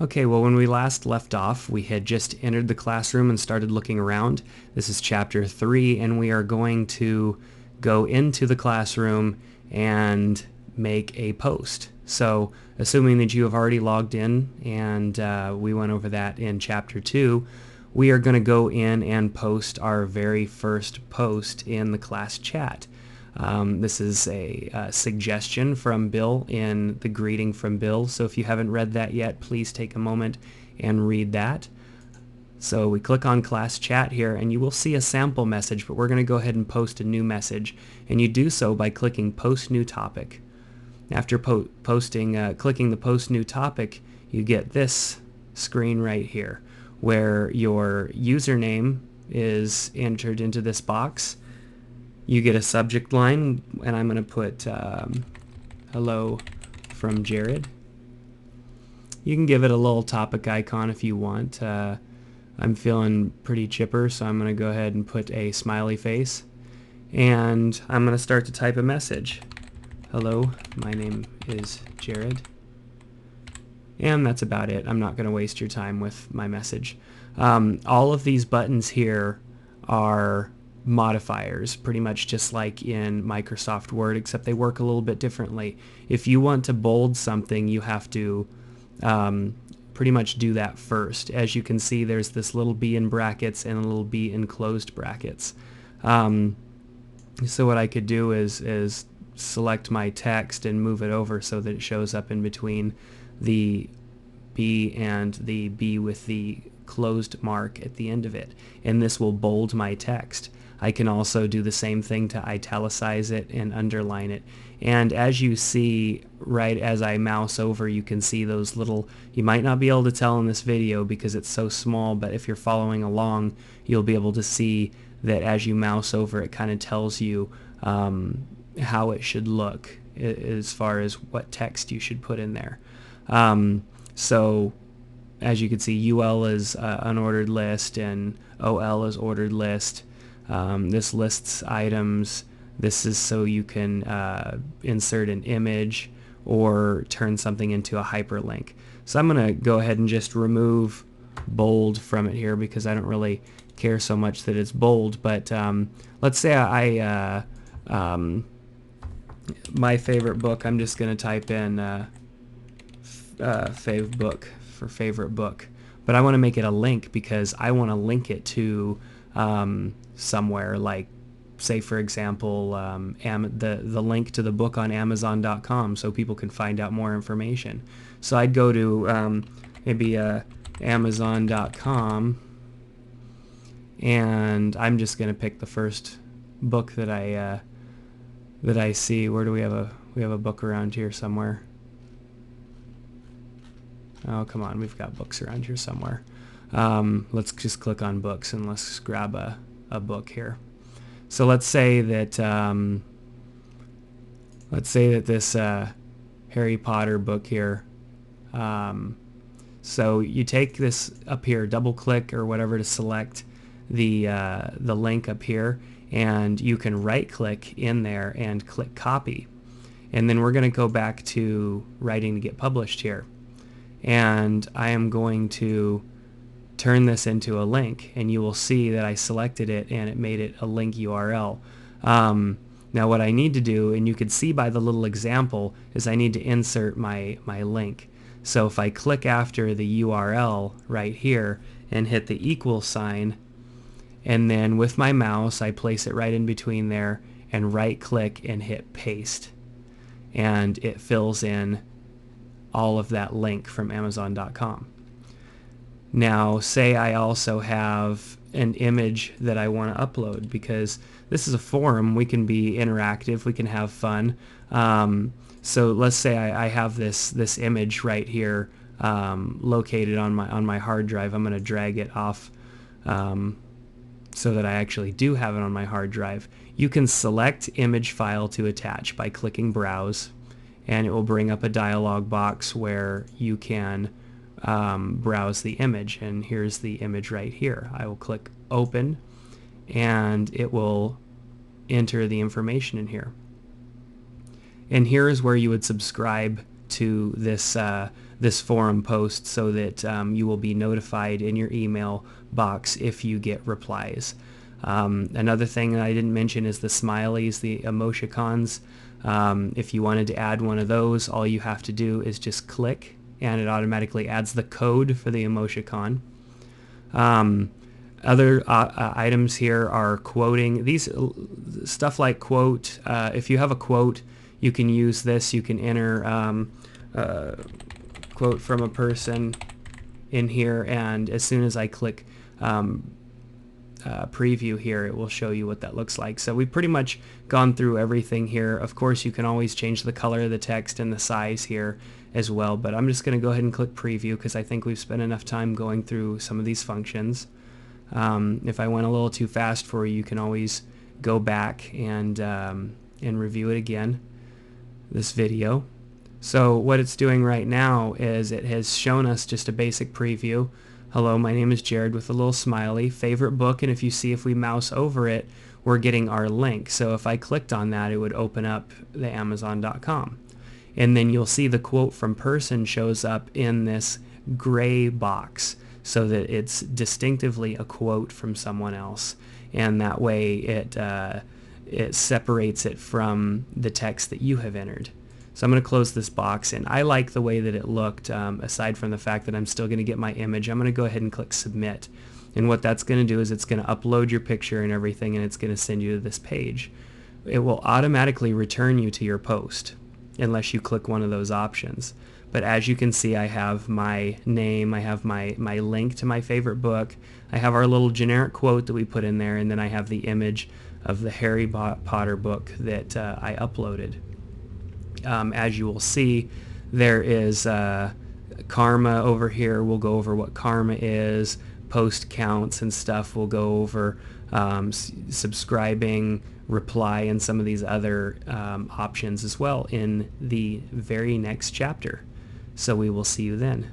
Okay, well, when we last left off, we had just entered the classroom and started looking around. This is chapter 3, and we are going to go into the classroom and make a post. So, assuming that you have already logged in, and we went over that in chapter 2, we are going to go in and post our very first post in the class chat. This is a suggestion from Bill in the greeting from Bill. So if you haven't read that yet, please take a moment and read that. So we click on class chat here and you will see a sample message, but we're going to go ahead and post a new message. And you do so by clicking post new topic. After clicking the post new topic, you get this screen right here where your username is entered into this box. You get a subject line, and I'm going to put hello from Jared. You can give it a little topic icon if you want. I'm feeling pretty chipper, so I'm going to go ahead and put a smiley face. And I'm going to start to type a message. Hello, my name is Jared. And that's about it. I'm not going to waste your time with my message. All of these buttons here are modifiers, pretty much just like in Microsoft Word, except they work a little bit differently. If you want to bold something, you have to pretty much do that first. As you can see, there's this little B in brackets and a little B in closed brackets. So what I could do is select my text and move it over so that it shows up in between the B and the B with the closed mark at the end of it, and this will bold my text. I can also do the same thing to italicize it and underline it. And as you see, right as I mouse over, you can see those little, you might not be able to tell in this video because it's so small, but if you're following along, you'll be able to see that as you mouse over, it kind of tells you how it should look as far as what text you should put in there. So as you can see, UL is unordered list and OL is ordered list. This lists items. This is so you can insert an image or turn something into a hyperlink. So I'm going to go ahead and just remove bold from it here because I don't really care so much that it's bold. But let's say my favorite book, I'm just going to type in fav book for favorite book. But I want to make it a link because I want to link it to somewhere, like say for example the link to the book on Amazon.com so people can find out more information. So I'd go to maybe Amazon.com, and I'm just going to pick the first book that I see. Where do we have a book around here somewhere? Oh, come on, we've got books around here somewhere. Let's just click on books and let's grab a book here. So let's say that this Harry Potter book here. So you take this up here, double click or whatever to select the link up here, and you can right click in there and click copy. And then we're going to go back to writing to get published here. And I am going to turn this into a link, and you will see that I selected it and it made it a link URL. Now what I need to do, and you can see by the little example, is I need to insert my link. So if I click after the URL right here and hit the equal sign, and then with my mouse I place it right in between there and right click and hit paste, and it fills in all of that link from Amazon.com. Now say I also have an image that I want to upload, because this is a forum, we can be interactive, we can have fun. So let's say I have this image right here located on my hard drive. I'm going to drag it off so that I actually do have it on my hard drive. You can select image file to attach by clicking browse, and it will bring up a dialog box where you can browse the image, and here's the image right here. I will click open and it will enter the information in here. And here is where you would subscribe to this this forum post so that you will be notified in your email box if you get replies. Another thing that I didn't mention is the smileys, the emoticons. If you wanted to add one of those, all you have to do is just click and it automatically adds the code for the emoticon. Other items here are quoting. These stuff like quote. If you have a quote, you can use this. You can enter quote from a person in here, and as soon as I click preview here, it will show you what that looks like. So we've pretty much gone through everything here. Of course, you can always change the color of the text and the size here as well, but I'm just going to go ahead and click preview because I think we've spent enough time going through some of these functions. If I went a little too fast for you, you can always go back and review it again, this video. So what it's doing right now is it has shown us just a basic preview. Hello, my name is Jared with a little smiley, favorite book, and if you see, if we mouse over it, we're getting our link. So if I clicked on that, it would open up the Amazon.com. And then you'll see the quote from person shows up in this gray box so that it's distinctively a quote from someone else. And that way it separates it from the text that you have entered. So I'm going to close this box, and I like the way that it looked, aside from the fact that I'm still going to get my image. I'm going to go ahead and click submit. And what that's going to do is it's going to upload your picture and everything, and it's going to send you to this page. It will automatically return you to your post unless you click one of those options. But as you can see, I have my name, I have my link to my favorite book, I have our little generic quote that we put in there, and then I have the image of the Harry Potter book that I uploaded. As you will see, there is karma over here. We'll go over what karma is, post counts and stuff. We'll go over subscribing, reply, and some of these other options as well in the very next chapter. So we will see you then.